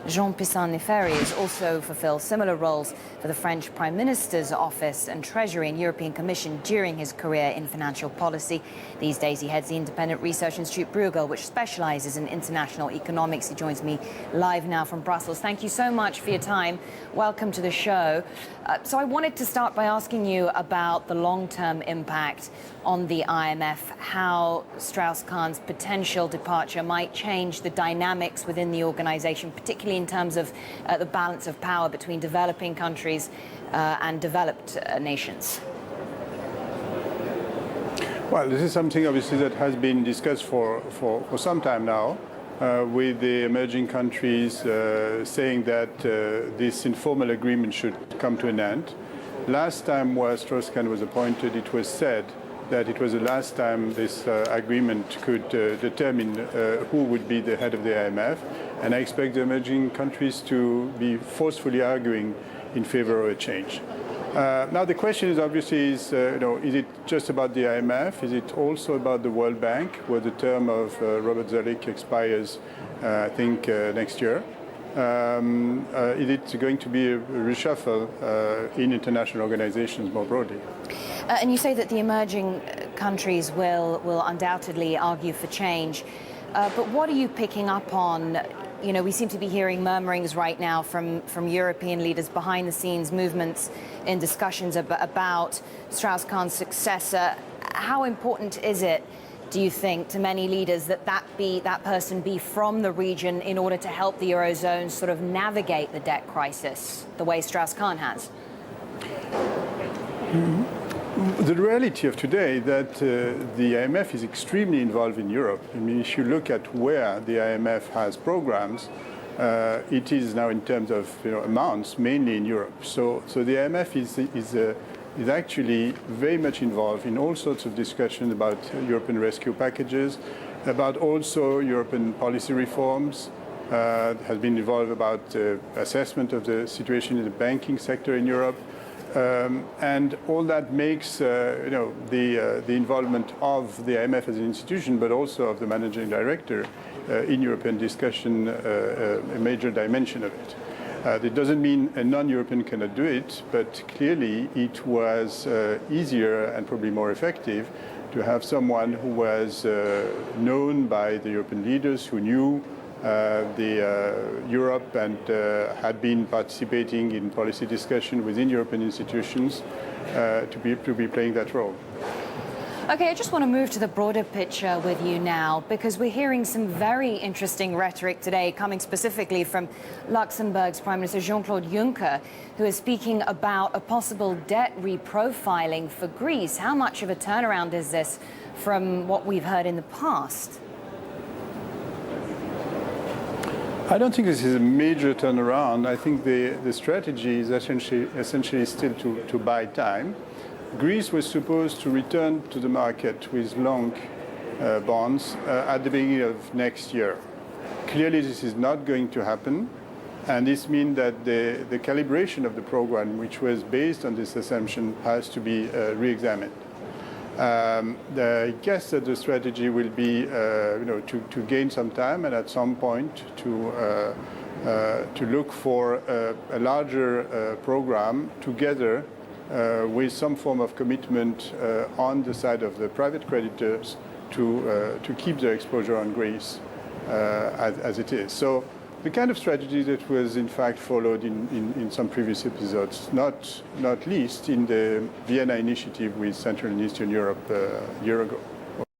Jean Pisani-Ferry has also fulfilled similar roles for the French Prime Minister's office and Treasury and European Commission during his career in financial policy. These days he heads the independent research institute Bruegel, which specializes in international economics. He joins me live now from Brussels. Thank you so much for your time. Welcome to the show. So I wanted to start by asking you about the long-term impact on the IMF, how Strauss-Kahn's potential departure might change the dynamics within the organization, particularly in terms of the balance of power between developing countries and developed nations. Well, this is something obviously that has been discussed for some time now, with the emerging countries saying that this informal agreement should come to an end. Last time when Strauss-Kahn was appointed, it was said that it was the last time this agreement could determine who would be the head of the IMF. And I expect the emerging countries to be forcefully arguing in favor of a change. Now the question is obviously is it just about the IMF? Is it also about the World Bank, where the term of Robert Zoellick expires, I think, next year? Is it going to be a reshuffle in international organizations more broadly? And you say that the emerging countries will undoubtedly argue for change. But what are you picking up on? You know, we seem to be hearing murmurings right now from European leaders, behind the scenes movements in discussions about Strauss-Kahn's successor. How important is it, do you think, to many leaders that person be from the region in order to help the Eurozone sort of navigate the debt crisis the way Strauss-Kahn has? The reality of today is that the IMF is extremely involved in Europe. I mean, if you look at where the IMF has programs, it is now in terms of amounts mainly in Europe. So the IMF is actually very much involved in all sorts of discussions about European rescue packages, about also European policy reforms. Has been involved about assessment of the situation in the banking sector in Europe. And all that makes the involvement of the IMF as an institution, but also of the managing director in European discussion, a major dimension of it. It doesn't mean a non-European cannot do it, but clearly it was easier and probably more effective to have someone who was known by the European leaders, who knew Europe and had been participating in policy discussion within European institutions to be playing that role. Okay, I just want to move to the broader picture with you now, because we're hearing some very interesting rhetoric today coming specifically from Luxembourg's Prime Minister Jean-Claude Juncker, who is speaking about a possible debt reprofiling for Greece. How much of a turnaround is this from what we've heard in the past? I don't think this is a major turnaround. I think the strategy is essentially still to buy time. Greece was supposed to return to the market with long bonds at the beginning of next year. Clearly, this is not going to happen. And this means that the calibration of the program, which was based on this assumption, has to be re-examined. I guess that the strategy will be, to gain some time and at some point to look for a larger program together with some form of commitment on the side of the private creditors to keep their exposure on Greece as it is. So the kind of strategy that was in fact followed in some previous episodes, not least in the Vienna initiative with Central and Eastern Europe a year ago.